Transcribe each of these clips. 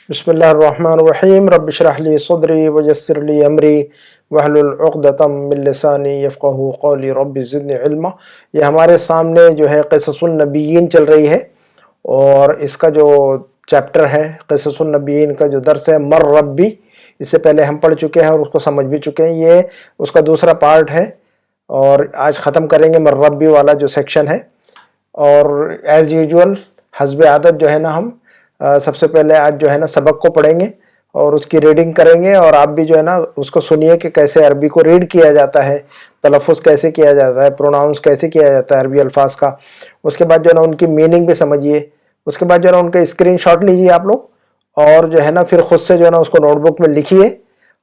बिस्मिल्लाहिर्रहमानिर्रहीम रब्बि इश्रह ली सदरी वयस्सिर ली अमरी वहलुल उक़दतम मिन लिसानी यफ़क़हू क़ौली रब्बि ज़िदनी इल्मा। ये हमारे सामने जो है क़िससुन नबिय्यीन चल रही है और इसका जो चैप्टर है क़िससुन नबिय्यीन का जो दर्स है मर रब्बी, इससे पहले हम पढ़ चुके हैं और उसको समझ भी चुके हैं। ये उसका दूसरा पार्ट है और आज ख़त्म करेंगे मर रब्बी वाला जो सेक्शन है। और एज़ यूजुअल हस्ब आदत जो है ना हम सबसे पहले आज जो है ना सबक को पढ़ेंगे और उसकी रीडिंग करेंगे और आप भी जो है ना उसको सुनिए कि कैसे अरबी को रीड किया जाता है, तलफ़ुज़ कैसे किया जाता है, प्रोनाउंस कैसे किया जाता है अरबी अल्फाज का। उसके बाद जो है ना उनकी मीनिंग भी समझिए। उसके बाद जो है ना उनके स्क्रीनशॉट लीजिए आप लोग और जो है ना फिर खुद से जो है ना उसको नोटबुक में लिखिए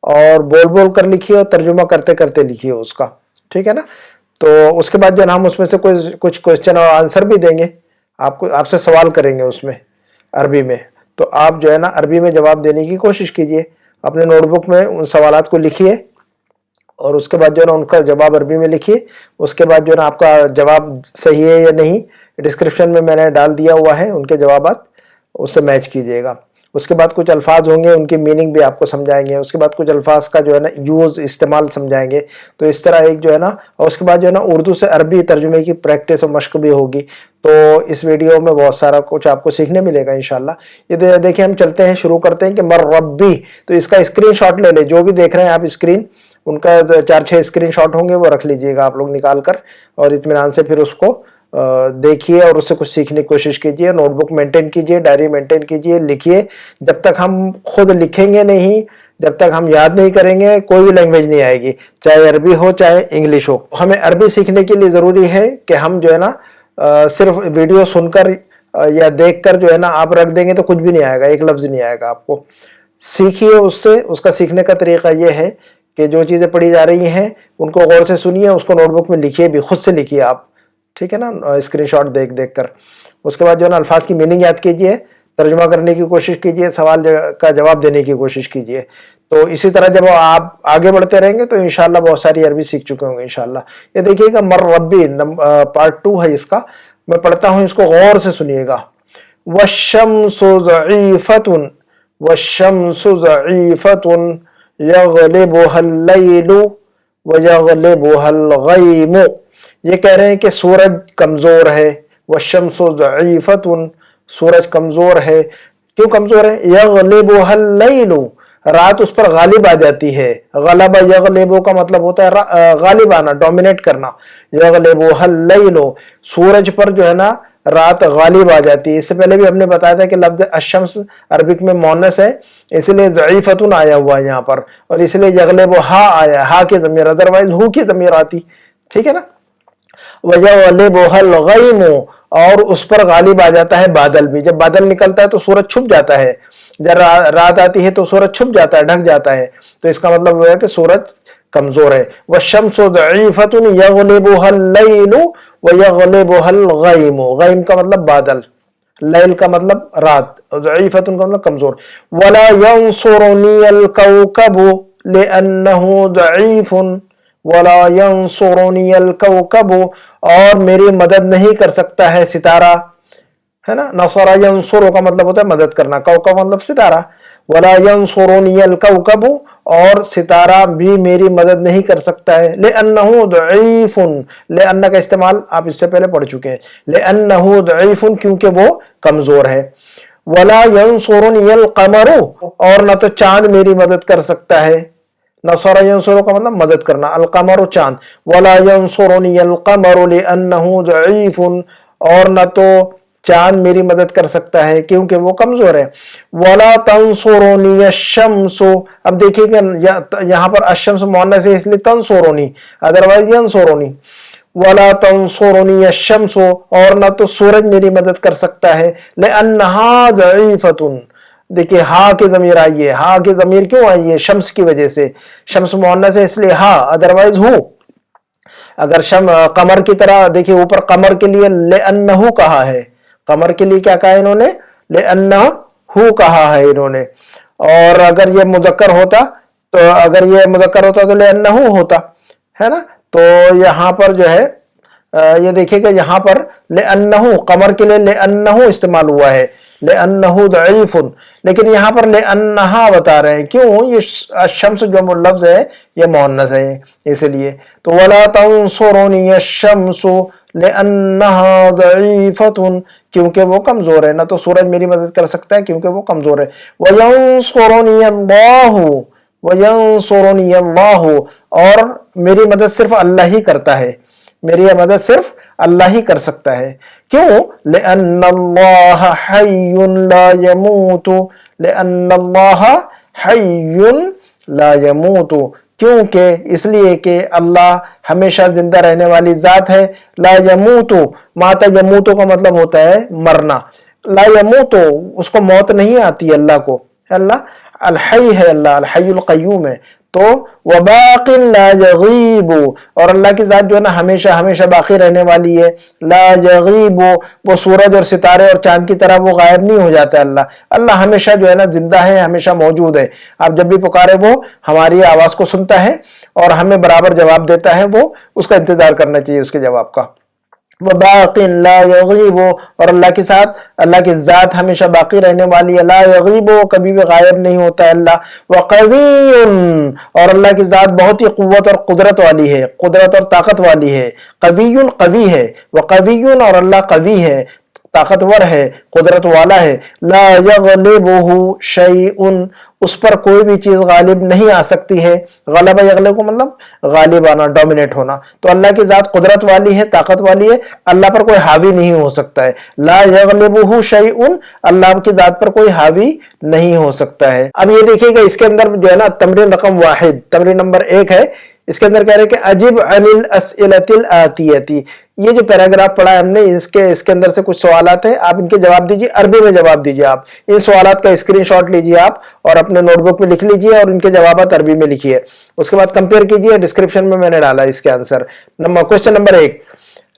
और बोल बोल कर लिखिए और तर्जुमा करते करते लिखिए उसका, ठीक है ना। तो उसके बाद जो है ना हम उसमें से कुछ क्वेश्चन और आंसर भी देंगे, आपसे सवाल करेंगे उसमें अरबी में। तो आप जो है ना अरबी में जवाब देने की कोशिश कीजिए, अपने नोटबुक में उन सवालात को लिखिए और उसके बाद जो है ना उनका जवाब अरबी में लिखिए। उसके बाद जो है ना आपका जवाब सही है या नहीं डिस्क्रिप्शन में मैंने डाल दिया हुआ है, उनके जवाबात उससे मैच कीजिएगा। उसके बाद कुछ अल्फाज होंगे, उनकी मीनिंग भी आपको समझाएंगे। उसके बाद कुछ अल्फाज का जो है ना यूज़ इस्तेमाल समझाएंगे। तो इस तरह एक जो है ना, और उसके बाद जो है ना उर्दू से अरबी तर्जुमे की प्रैक्टिस और मश्क भी होगी। तो इस वीडियो में बहुत सारा कुछ आपको सीखने मिलेगा इंशाल्लाह। ये देखिए हम चलते हैं, शुरू करते हैं कि मर रब्बी। तो इसका स्क्रीनशॉट ले ले, जो भी देख रहे हैं आप स्क्रीन, उनका 4-6 स्क्रीनशॉट होंगे वो रख लीजिएगा आप लोग निकाल कर और इत्मीनान से फिर उसको देखिए और उससे कुछ सीखने की कोशिश कीजिए। नोटबुक मेंटेन कीजिए, डायरी मेंटेन कीजिए, लिखिए। जब तक हम खुद लिखेंगे नहीं, जब तक हम याद नहीं करेंगे, कोई भी लैंग्वेज नहीं आएगी, चाहे अरबी हो चाहे इंग्लिश हो। हमें अरबी सीखने के लिए ज़रूरी है कि हम जो है ना सिर्फ वीडियो सुनकर या देखकर जो है ना आप रख देंगे तो कुछ भी नहीं आएगा, एक लफ्ज़ नहीं आएगा आपको। सीखिए उससे। उसका सीखने का तरीका ये है कि जो चीज़ें पढ़ी जा रही हैं उनको गौर से सुनिए, उसको नोटबुक में लिखिए भी, खुद से लिखिए आप, ठीक है ना, स्क्रीनशॉट देख देख कर। उसके बाद जो है ना अल्फाज की मीनिंग याद कीजिए, तर्जुमा करने की कोशिश कीजिए, सवाल का जवाब देने की कोशिश कीजिए। तो इसी तरह जब आप आगे बढ़ते रहेंगे तो इंशाल्लाह बहुत सारी अरबी सीख चुके होंगे इंशाल्लाह। ये देखिएगा मर रब्बी पार्ट 2 है इसका, मैं पढ़ता हूँ, इसको गौर से सुनिएगा। वश्शम्सु ज़ईफ़तुन वश्शम्सु ज़ईफ़तुन यग़लिबुहल लैलु व यग़लिबुहल गैमु। ये कह रहे हैं कि सूरज कमजोर है। वश्शम्सु ज़ईफ़तुन, सूरज कमजोर है। क्यों कमजोर है? यग़लिबुहल लैलु, रात उस पर गालिब आ जाती है। गलबा यग़लिबु का मतलब होता है गालिब आना, डोमिनेट करना। यग़लिबुहल लैलु, सूरज पर जो है ना रात गालिब आ जाती है। इससे पहले भी हमने बताया था कि लफ्ज़ अशम्स अरबिक में मोनस है, इसलिए ज़ईफ़तुन आया हुआ है यहाँ पर, और इसलिए यग़लिबु हा आया, हा की ज़मीर, अदरवाइज हु की ज़मीर आती, ठीक है ना। वयग़लिबुहल गैमु, और उस पर गालिब आ जाता है बादल भी। जब बादल निकलता है तो सूरज छुप जाता है, जब रात आती है तो सूरज छुप जाता है, ढक जाता है। तो इसका मतलब वो है कि सूरज कमजोर है। वश्शम्सु ज़ईफ़तुन यग़लिबुहल लैलु व यग़लिबुहल गैमु, गैम का मतलब बादल, लैल का मतलब रात, ज़ईफ़तुन का मतलब कमजोर। वला यंसुरुनियल कौकबु लिअन्नहु ज़ईफ़ुन वला यंसुरुनियल कौकबु, और मेरी मदद नहीं कर सकता है सितारा, है ना। नसरा यंसुरु का मतलब होता है मदद करना, कौकब मतलब सितारा। वला यंसुरुनियल कौकबु, और सितारा भी मेरी मदद नहीं कर सकता है। लिअन्नहु ज़ईफ़ुन, लिअन्न का इस्तेमाल आप इससे पहले पढ़ चुके हैं। लिअन्नहु ज़ईफ़ुन, क्योंकि वो कमजोर है। वला यंसुरुनियल क़मरु, और न तो चांद मेरी मदद कर सकता है। नसरा यंसुरु का मतलब मदद करना, अल क़मरु चांद। वला यंसुरुनियल क़मरु लिअन्नहु ज़ईफ़ुन, और न तो चांद मेरी मदद कर सकता है क्योंकि वो कमजोर है। वला तंसुरुनी अश्शम्सु, अब देखिएगा यहाँ पर अश्शम्स मुअन्नस है इसलिए तंसुरुनी, अदरवाइज यंसुरुनी। वला तंसुरुनी अश्शम्सु, और न तो सूरज मेरी मदद कर सकता है। लिअन्नहा ज़ईफ़तुन, देखिए हा की ज़मीर आई है। हा की ज़मीर क्यों आई है? शम्स की वजह से। शम्स मुअन्नस है इसलिए हा, अदरवाइज हु। अगर कमर की तरह देखिए, ऊपर कमर के लिए लिअन्नहु कहा है, कमर के लिए क्या कहा है इन्होंने? लिअन्नहु कहा है इन्होंने। और अगर ये मुज़क्कर होता तो लिअन्नहु होता, है ना। तो यहाँ पर जो है ये देखिएगा यहाँ पर लिअन्नहु, कमर के लिए लिअन्नहु इस्तेमाल हुआ है। लिअन्नहु दईफुन, लेकिन यहाँ पर लिअन्नहा बता रहे हैं, क्यों? ये शम्स जो लफ्ज है ये मुअन्नस है इसलिए। तो वला तंसुरुनी अश-शम्सु लिअन्नहा दईफतुन, क्योंकि वो कमजोर है, ना तो सूरज मेरी मदद कर सकता है क्योंकि वो कमजोर है। वयंसुरुनी अल्लाहु, वयंसुरुनी अल्लाहु, और मेरी मदद सिर्फ अल्लाह ही करता है, मेरी मदद सिर्फ अल्लाह ही कर सकता है। क्यों? लिअन्नल्लाह हय्युन ला यमूतु, लिअन्नल्लाह हय्युन ला यमूतु, क्योंकि इसलिए कि अल्लाह हमेशा जिंदा रहने वाली जात है। ला यमूतु, माता यमूतु का मतलब होता है मरना, ला यमूतु उसको मौत नहीं आती अल्लाह को, अल्लाह अल हय्य है, अल्लाह अल हय्युल क़य्यूम है। तो वबाकिन ला यगीबु, और अल्लाह की जात जो है ना हमेशा हमेशा बाकी रहने वाली है। ला यगीबु, वो सूरज और सितारे और चांद की तरह वो गायब नहीं हो जाता है अल्लाह, अल्लाह हमेशा जो है ना जिंदा है, हमेशा मौजूद है। आप जब भी पुकारे वो हमारी आवाज को सुनता है और हमें बराबर जवाब देता है, वो उसका इंतजार करना चाहिए उसके जवाब का। वबाकिन ला यगीबु, और अल्लाह के साथ अल्लाह की जात हमेशा बाकी रहने वाली है। ला यगीबु, कभी भी गायब नहीं होता है अल्लाह। वक़वियुन, और अल्लाह की जात बहुत ही कुव्वत और कुदरत वाली है, कुदरत और ताकत वाली है। कवियुन कवी है, वक़वियुन, और अल्लाह कवी है, ताकतवर है, कुदरत वाला है। ला यग़लिबुहु शैउन, उस पर कोई भी चीज गालिब नहीं आ सकती है। गलबा यगलिब को मतलब गालिब आना, डोमिनेट होना। तो अल्लाह की जात कुदरत वाली है, ताकत वाली है, अल्लाह पर कोई हावी नहीं हो सकता है। ला यग़लिबुहु शैउन, अल्लाह की जात पर कोई हावी नहीं हो सकता है। अब ये देखिएगा इसके अंदर जो है ना तमरीन रकम वाहिद, तमरीन नंबर 1 है, इसके अंदर कह रहे हैं कि अजिब अनिल अस्इलतिल आतियती। ये जो पैराग्राफ पढ़ा है हमने, इसके अंदर से कुछ सवालात हैं, आप इनके जवाब दीजिए, अरबी में जवाब दीजिए। आप इन सवालात का स्क्रीनशॉट लीजिए आप और अपने नोटबुक में लिख लीजिए और इनके जवाब अरबी में लिखिए। उसके बाद कंपेयर कीजिए, डिस्क्रिप्शन में मैंने डाला इसके आंसर। क्वेश्चन नंबर 1,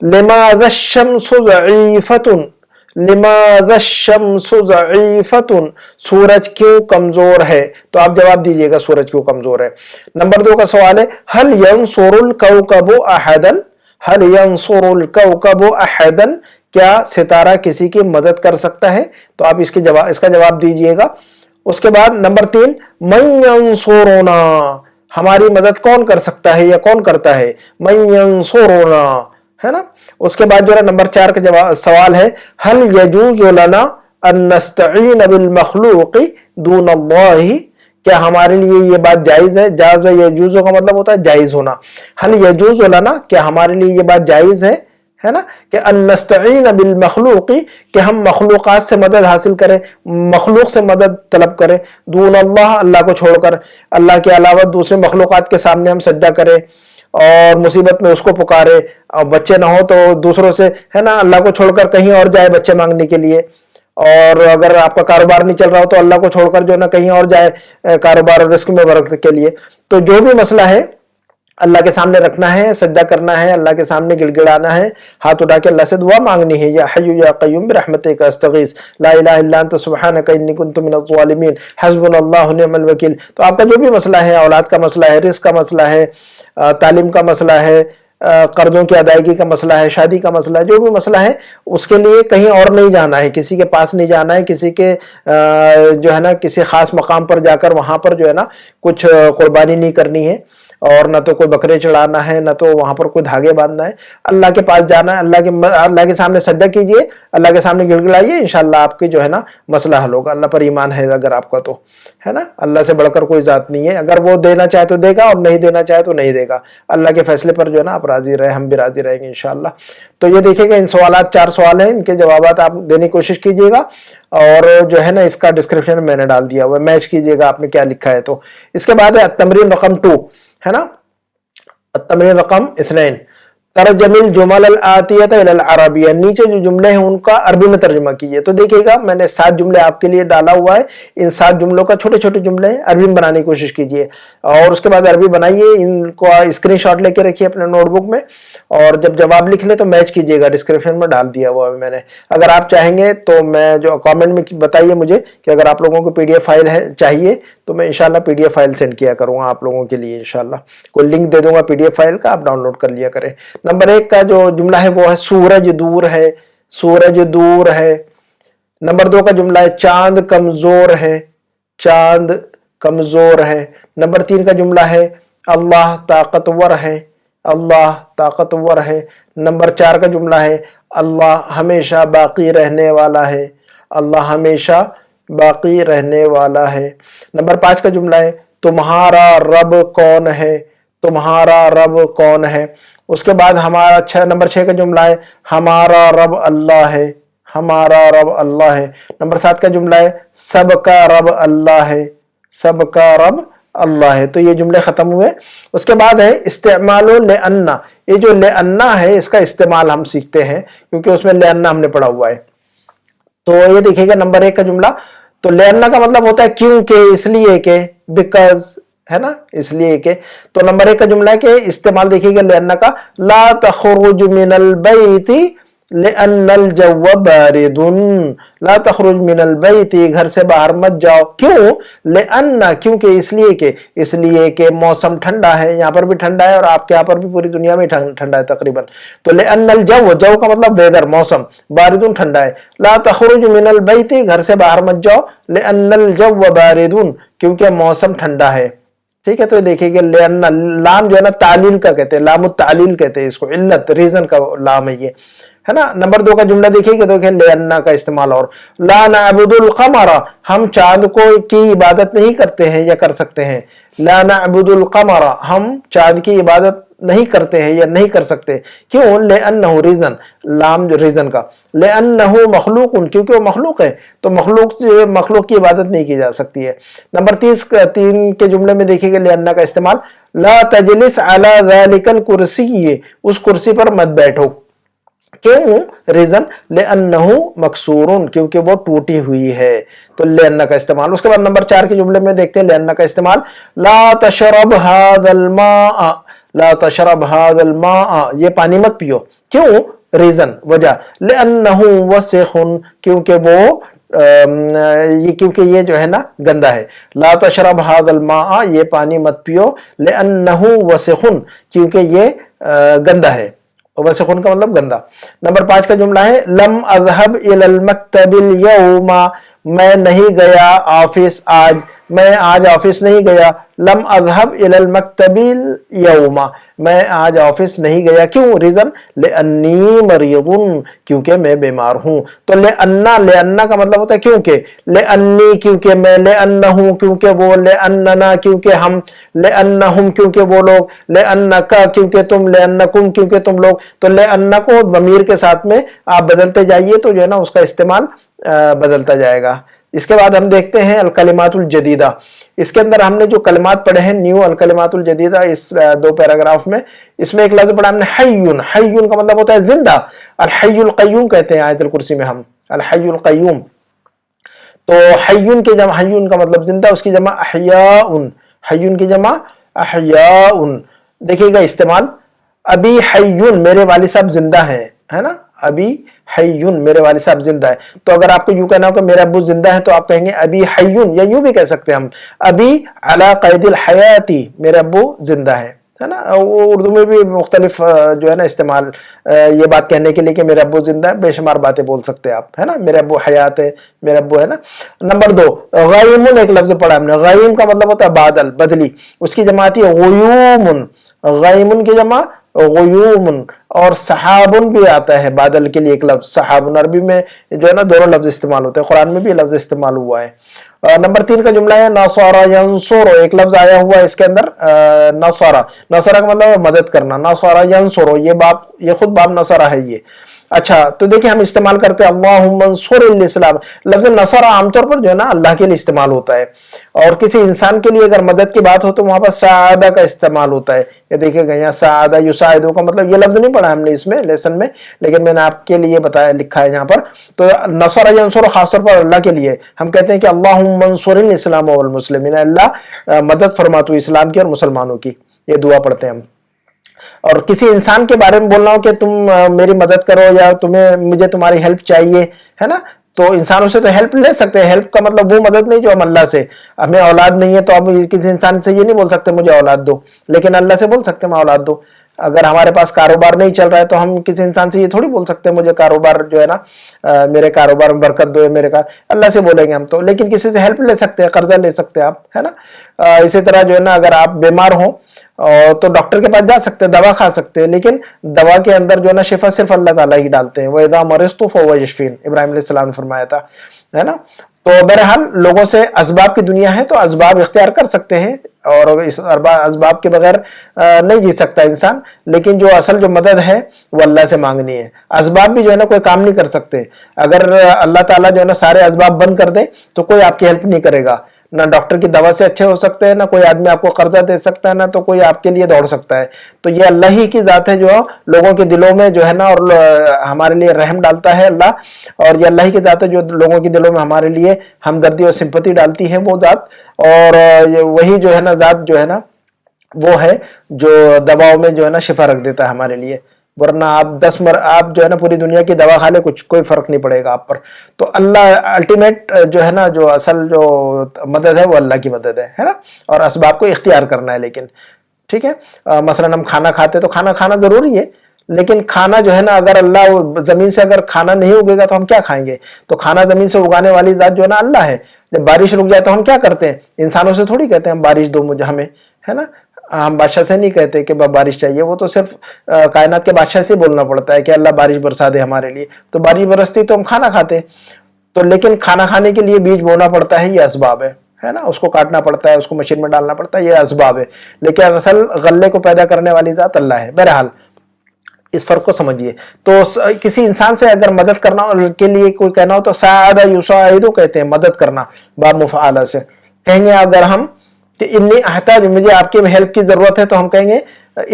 लिमाज़ा शम्सु ज़ईफ़तुन, लिमाज़ा शम्सु ज़ईफ़तुन, सूरज क्यों कमजोर है? तो आप जवाब दीजिएगा सूरज क्यों कमजोर है। नंबर 2 का सवाल है, हल यंसुरुल कौकबु अहदन, हल यंसुरुल कौकबु अहदन, क्या सितारा किसी की मदद कर सकता है? तो आप इसका जवाब दीजिएगा। उसके बाद नंबर 3, मन यंसुरुना, हमारी मदद कौन कर सकता है या कौन करता है? मन यंसुरुना, है ना। उसके बाद जो है नंबर 4 का जवाब सवाल है, हल यजूज़ु लना अन नस्तईन बिल मखलूक़ी दून अल्लाह, क्या हमारे लिए ये बात जायज है? जायज यजूज़ु का मतलब होता है जायज होना। हल यजूज़ु लना, क्या हमारे लिए ये बात जायज है ना, कि अन नस्तईन बिल मखलूक़ी, कि हम मखलूक़ात से मदद हासिल करें, मखलूक से मदद तलब करें, दून अल्लाह, अल्लाह को छोड़कर, अल्लाह के अलावा दूसरे मखलूक़ात के सामने हम सज्जा करें और मुसीबत में उसको पुकारे, और बच्चे ना हो तो दूसरों से, है ना, अल्लाह को छोड़कर कहीं और जाए बच्चे मांगने के लिए, और अगर आपका कारोबार नहीं चल रहा हो तो अल्लाह को छोड़कर जो है ना कहीं और जाए कारोबार और रिस्क में बरकत के लिए। तो जो भी मसला है अल्लाह के सामने रखना है, सज्जा करना है, अल्लाह के सामने गिड़गिड़ाना है, हाथ उठा के अल्लाह से दुआ मांगनी है। या हय्यु या क़य्यूम बिरहमतिका अस्तगीस, ला इलाहा इल्ला अन्ता सुब्हानका इन्नी कुन्तु मिनज़ ज़ालिमीन, हस्बुनल्लाहु निअमल वकील। तो आपका जो भी मसला है, औलाद का मसला है, रिस्क का मसला है, तालीम का मसला है, कर्जों की अदायगी का मसला है, शादी का मसला है, जो भी मसला है उसके लिए कहीं और नहीं जाना है, किसी के पास नहीं जाना है, किसी के जो है ना किसी खास मकाम पर जाकर वहां पर जो है ना कुछ कुर्बानी नहीं करनी है, और ना तो कोई बकरे चढ़ाना है, ना तो वहां पर कोई धागे बांधना है। अल्लाह के पास जाना है, अल्लाह के सामने सज्जा कीजिए, अल्लाह के सामने गिड़गिड़ाइए, इंशाअल्लाह आपकी जो है ना मसला हल होगा। अल्लाह पर ईमान है अगर आपका, तो है ना, अल्लाह से बढ़कर कोई जात नहीं है। अगर वो देना चाहे तो देगा और नहीं देना चाहे तो नहीं देगा। अल्लाह के फैसले पर जो है ना आप राजी रहे, हम भी राजी रहेंगे इंशाअल्लाह। तो ये देखिएगा, इन सवालात 4 सवाल हैं, इनके जवाब आप देने की कोशिश कीजिएगा, और जो है ना इसका डिस्क्रिप्शन में मैंने डाल दिया हुआ, मैच कीजिएगा आपने क्या लिखा है। तो इसके बाद है तमरीन रकम 2, है ना, तमरीन रकम 2, तरजमिल जुमल अल आतियत इलल अरबिया, नीचे जो जुमले हैं उनका अरबी में तर्जुमा कीजिए। तो देखिएगा मैंने 7 जुमले आपके लिए डाला हुआ है, इन 7 जुमलों का छोटे छोटे जुमले अरबी में बनाने की कोशिश कीजिए, और उसके बाद अरबी बनाइए, इनको स्क्रीनशॉट लेके रखिए अपने नोटबुक में, और जब जवाब लिख ले तो मैच कीजिएगा, डिस्क्रिप्शन में डाल दिया हुआ है मैंने। अगर आप चाहेंगे तो मैं जो कमेंट में बताइए मुझे कि अगर आप लोगों को पीडीएफ फाइल है चाहिए तो मैं इंशाल्लाह पीडीएफ फाइल सेंड किया करूंगा आप लोगों के लिए, इंशाल्लाह कोई लिंक दे दूंगा पीडीएफ फाइल का, आप डाउनलोड कर लिया करें। नंबर 1 का जो जुमला है वो है सूरज दूर है, सूरज दूर है, नंबर 2 का जुमला है चांद कमजोर है, चांद कमजोर है। नंबर 3 का जुमला है अल्लाह ताकतवर है, अल्लाह ताकतवर है। नंबर 4 का जुमला है अल्लाह हमेशा बाकी रहने वाला है, अल्लाह हमेशा बाकी रहने वाला है। नंबर 5 का जुमला है तुम्हारा रब कौन है, तुम्हारा रब कौन है। उसके बाद हमारा नंबर 6 का जुमला है हमारा रब अल्लाह है, हमारा रब अल्लाह है। नंबर 7 का जुमला है सबका रब अल्लाह है, सबका रब अल्लाह है। तो ये जुमले खत्म हुए। उसके बाद है इस्तेमालो ले अन्ना, ये जो ले अन्ना है इसका इस्तेमाल हम सीखते हैं क्योंकि उसमें ले अन्ना हमने पढ़ा हुआ है। तो ये देखिएगा नंबर 1 का जुमला, तो ले अन्ना का मतलब होता है क्योंकि, इसलिए के, बिकॉज, है ना, इसलिए के। तो नंबर 1 का जुमला है कि इस्तेमाल देखिएगा ले अन्ना का, ला तखरुज मिनल बैती लिअन्नल जव्व बारिदुन, ला तखरुज मिनल बैती, घर से बाहर मत जाओ, क्यों, लिअन्ना, क्योंकि, इसलिए के, इसलिए के मौसम ठंडा है, यहाँ पर भी ठंडा है और आपके यहाँ पर भी पूरी दुनिया में ठंडा है तकरीबन। तो लिअन्नल जव्व, जव्व का मतलब वेदर, मौसम, बारिदुन ठंडा है। ला तखरुज मिनल बैती, घर से बाहर मत जाओ, लिअन्नल जव्व बारिदुन, क्योंकि मौसम ठंडा है। ठीक है, तो देखिएगा लिअन्ना, लाम जो है ना तालील का कहते हैं, लाम तालील कहते हैं इसको, इल्लत, रीजन का लाम है ये, है ना। नंबर 2 का जुमला देखिएगा, देखिए लिअन्ना का इस्तेमाल, और ला नअबुदुल कमरा, हम चांद को की इबादत नहीं करते हैं या कर सकते हैं, ला नअबुदुल कमरा, हम चांद की इबादत नहीं करते हैं या नहीं कर सकते, क्यों, लिअन्नहु, रीजन, लाम जो रीजन का, लिअन्नहु मखलूकुन, क्योंकि वो मखलूक है, तो मखलूक की इबादत नहीं की जा सकती है। नंबर 3 के जुमले में देखिएगा लिअन्ना का इस्तेमाल, ला तजलिस अला ज़ालिकल कुर्सी, उस कुर्सी पर मत बैठो, क्यों, रीजन, लिअन्नहु मकसूरुन, क्योंकि वो टूटी हुई है, तो लिअन्ना का इस्तेमाल। उसके बाद नंबर 4 के जुमले में देखते हैं लिअन्ना का इस्तेमाल, ला तशरब हादल मा, ला तशरब हादल मा, ये पानी मत पियो, क्यों, रीजन, वजह, लिअन्नहु वसिखुन, क्योंकि वो क्योंकि ये जो है ना गंदा है। ला तशरब हादल मा, ये पानी मत पियो, लिअन्नहु वसिखुन, क्योंकि ये गंदा है, वसिखुन का मतलब गंदा। नंबर 5 का जुमला है लम अज़हब इलल मक्तबिल यौमा, मैं नहीं गया ऑफिस आज, मैं आज ऑफिस नहीं गया, लम अज़हब इलल मक्तबिल यौमा, मैं आज ऑफिस नहीं गया, क्यों, रीजन, लिअन्नी मरीदुन, क्योंकि मैं बीमार हूं। तो लिअन्ना का मतलब होता है क्योंकि, लिअन्नी क्योंकि मैं, लिअन्नहु क्योंकि वो, लिअन्नना क्योंकि हम, लिअन्नहुम क्योंकि वो लोग, लिअन्नका क्योंकि तुम, लिअन्नकुम क्योंकि तुम लोग। तो लिअन्ना को ज़मीर के साथ में आप बदलते जाइए तो जो है ना उसका इस्तेमाल बदलता जाएगा। इसके बाद हम देखते हैं अल कलिमातुल जदीदा, इसके अंदर हमने जो कलिमात पढ़े हैं न्यू अल कलिमातुल जदीदा, इस 2 पैराग्राफ में, इसमें एक लफ्ज पढ़ा हमने हय्युन, हय्युन का मतलब होता है जिंदा, अल हय्युल क़य्यूम कहते हैं आयतुल कुर्सी में हम, अल हय्युल क़य्यूम। तो हय्युन की जमा, हय्युन का मतलब जिंदा, उसकी जमा अहयाउन, हय्युन की जमा अहयाउन। देखिएगा इस्तेमाल, अभी हय्युन, मेरे वालिद साहब जिंदा हैं, है ना, अभी हय्युन, मेरे वालिद साहब जिंदा है। तो अगर आपको यूं कहना हो कि मेरा अब्बू जिंदा है तो आप कहेंगे अभी हय्युन, या यूं भी कह सकते हैं हम अभी अला क़ैदिल हयाती, मेरा अब्बू जिंदा है ना। वो उर्दू में भी मुख्तलिफ जो है ना इस्तेमाल ये बात कहने के लिए कि मेरा अब्बू जिंदा है, बेशुमार बातें बोल सकते हैं आप, है ना, मेरा अब्बू हयात है, मेरा अब्बू, है ना। नंबर 2 गयमुन, एक लफ्ज पढ़ा हमने, गयम का मतलब होता है बादल, बदली, उसकी जमा आती है गयूमुन, गयमुन की जमा गयूमुन, और सहाबुन भी आता है बादल के लिए एक लफ्ज, सहाबुन, अरबी में जो है ना दोनों लफ्ज इस्तेमाल होते हैं, कुरान में भी लफ्ज इस्तेमाल हुआ है। नंबर 3 का जुमला है नसरा यंसुरु, एक लफ्ज आया हुआ है इसके अंदर नसरा, नसरा का मतलब मदद करना, नसरा यंसुरु, ये खुद बाब नसरा है ये। अच्छा, तो देखिए हम इस्तेमाल करते हैं अल्लाहुम्मा अंसुरिल इस्लाम, लफ्ज नसरा आमतौर पर जो है ना अल्लाह के लिए इस्तेमाल होता है, और किसी इंसान के लिए अगर मदद की बात हो तो वहां पर सादा का इस्तेमाल होता है। ये देखिएगा यहाँ सादा युसाइदु का मतलब, ये लफ्ज नहीं पढ़ा हमने इसमें लेसन में, लेकिन मैंने आपके लिए बताया, लिखा है यहाँ पर। तो नसरा यंसुरु खासतौर पर अल्लाह के लिए हम कहते हैं कि अल्लाहुम्मा अंसुरिल इस्लाम वल मुस्लिमीन, अल्लाह मदद फरमा तू इस्लाम की और मुसलमानों की, ये दुआ पढ़ते हैं हम। और किसी इंसान के बारे में बोलना हो कि तुम मेरी मदद करो या मुझे तुम्हारी हेल्प चाहिए, है ना, तो इंसानों से तो हेल्प ले सकते हैं, हेल्प का मतलब वो मदद नहीं जो हम अल्लाह से, हमें औलाद नहीं है तो अब किसी इंसान से ये नहीं बोल सकते मुझे औलाद दो, लेकिन अल्लाह से बोल सकते हैं मैं औलाद दो, اگر ہمارے پاس کاروبار نہیں چل رہا ہے تو ہم کسی انسان سے یہ تھوڑی بول سکتے ہیں مجھے کاروبار جو ہے نا میرے کاروبار میں برکت دو، اللہ سے بولیں گے ہم تو، لیکن کسی سے ہیلپ لے سکتے ہیں، قرضہ لے سکتے ہیں آپ، ہے نا. اسی طرح جو ہے نا اگر آپ بیمار ہوں تو ڈاکٹر کے پاس جا سکتے ہیں، دوا کھا سکتے ہیں، لیکن دوا کے اندر جو ہے نا شفا صرف اللہ تعالیٰ ہی ڈالتے ہیں. وَإِذَا مَرِضْتُ فَهُوَ يَشْفِينِ، ابراہیم علیہ السلام نے فرمایا تھا، ہے نا. تو بہرحال لوگوں سے اسباب کی دنیا ہے تو اسباب اختیار کر سکتے ہیں، اور اس اسباب کے بغیر نہیں جی سکتا انسان، لیکن جو اصل جو مدد ہے وہ اللہ سے مانگنی ہے. اسباب بھی جو ہے نا کوئی کام نہیں کر سکتے. اگر اللہ تعالیٰ جو ہے نا سارے اسباب بند کر دے تو کوئی آپ کی ہیلپ نہیں کرے گا. نہ ڈاکٹر کی دوا سے اچھے ہو سکتے ہیں، نہ کوئی آدمی آپ کو قرضہ دے سکتا ہے، نہ تو کوئی آپ کے لیے دوڑ سکتا ہے. تو یہ اللہ ہی کی ذات ہے جو لوگوں کے دلوں میں جو ہے نا اور ہمارے لیے رحم ڈالتا ہے اللہ، اور یہ اللہ ہی کی ذات ہے جو لوگوں کے دلوں میں ہمارے لیے ہمدردی اور سمپتی ڈالتی ہے وہ ذات. اور وہی جو ہے نا ذات جو ہے نا وہ ہے جو دواؤں میں جو ہے نا شفا رکھ دیتا ہے ہمارے لیے. ورنہ آپ آپ جو ہے نا پوری دنیا کی دوا کھا لے، کوئی فرق نہیں پڑے گا آپ پر. تو اللہ الٹیمیٹ جو ہے نا جو اصل جو مدد ہے وہ اللہ کی مدد ہے نا. اور اسباب کو اختیار کرنا ہے، لیکن ٹھیک ہے. مثلا ہم کھانا کھاتے تو کھانا کھانا ضروری ہے، لیکن کھانا جو ہے نا اگر اللہ زمین سے اگر کھانا نہیں اگے گا تو ہم کیا کھائیں گے؟ تو کھانا زمین سے اگانے والی ذات جو ہے نا اللہ ہے. جب بارش رک جائے تو ہم کیا کرتے ہیں؟ انسانوں سے تھوڑی کہتے ہیں ہم بارش دو مجھے ہمیں، ہے نا. ہم بادشاہ سے نہیں کہتے کہ بارش چاہیے، وہ تو صرف کائنات کے بادشاہ سے بولنا پڑتا ہے کہ اللہ بارش برسا دے ہمارے لیے. تو بارش برستی تو ہم کھانا کھاتے. تو لیکن کھانا کھانے کے لیے بیج بونا پڑتا ہے، یہ اسباب ہے نا. اس کو کاٹنا پڑتا ہے، اس کو مشین میں ڈالنا پڑتا ہے، یہ اسباب ہے. لیکن اصل غلے کو پیدا کرنے والی ذات اللہ ہے. بہرحال اس فرق کو سمجھیے. تو کسی انسان سے اگر مدد کرنا کے لیے کوئی کہنا ہو تو ساعد یساعد کہتے ہیں، مدد کرنا باب مفعالہ سے. کہیں گے اگر ہم کہ انی احتاج، مجھے آپ کی ہیلپ کی ضرورت ہے، تو ہم کہیں گے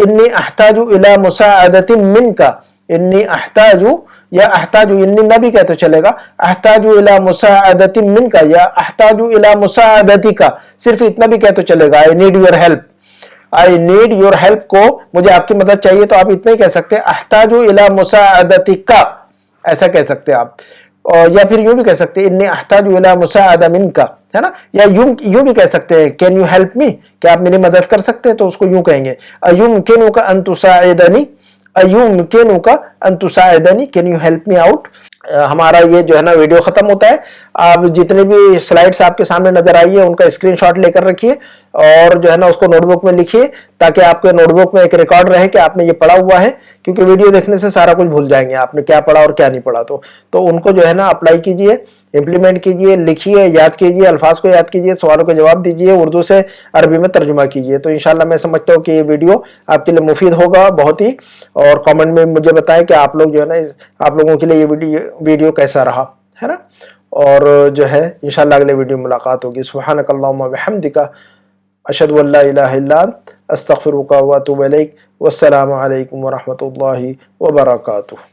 انی احتاج الی مساعدۃ منک. انی احتاج یا احتاج، انی نہ بھی کہے تو چلے گا. احتاج الی مساعدۃ منک یا احتاج الی مساعدتک، صرف اتنا بھی کہے تو چلے گا. I need your help, I need your help کو مجھے آپ کی مدد چاہیے، تو آپ اتنا ہی کہہ سکتے ہیں احتاج الی مساعدتک، ایسا کہہ سکتے آپ. اور یا پھر یوں بھی کہہ سکتے ہیں انی احتاج الی مساعدہ منک، ہے نا. یا یوں بھی کہہ سکتے ہیں کین یو ہیلپ می، کہ آپ میری مدد کر سکتے ہیں، تو اس کو یوں کہیں گے ایمکنک ان تساعدنی، ایمکنک ان تساعدنی، can you help me out. ہمارا یہ جو ہے نا ویڈیو ختم ہوتا ہے. آپ جتنے بھی سلائڈز آپ کے سامنے نظر آئی ہے ان کا اسکرین شاٹ لے کر رکھیے، اور جو ہے نا اس کو نوٹ بک میں لکھیے، تاکہ آپ کے نوٹ بک میں ایک ریکارڈ رہے کہ آپ نے یہ پڑھا ہوا ہے. کیونکہ ویڈیو دیکھنے سے سارا کچھ بھول جائیں گے آپ نے کیا پڑھا اور کیا نہیں پڑھا. تو ان کو جو ہے نا اپلائی کیجئے، امپلیمنٹ کیجئے، لکھیے، یاد کیجئے، الفاظ کو یاد کیجئے، سوالوں کے جواب دیجئے، اردو سے عربی میں ترجمہ کیجئے. تو انشاءاللہ میں سمجھتا ہوں کہ یہ ویڈیو آپ کے لیے مفید ہوگا بہت ہی. اور کامنٹ میں مجھے بتائیں کہ آپ لوگ جو ہے نا آپ لوگوں کے لیے یہ ویڈیو کیسا رہا، ہے نا. اور جو ہے انشاءاللہ اگلے ویڈیو میں ملاقات ہوگی. سبحانک اللہم وبحمدک، اشہد ان لا الہ الا انت، استغفرک واتوب الیک. والسلام علیکم ورحمۃ اللہ وبرکاتہ.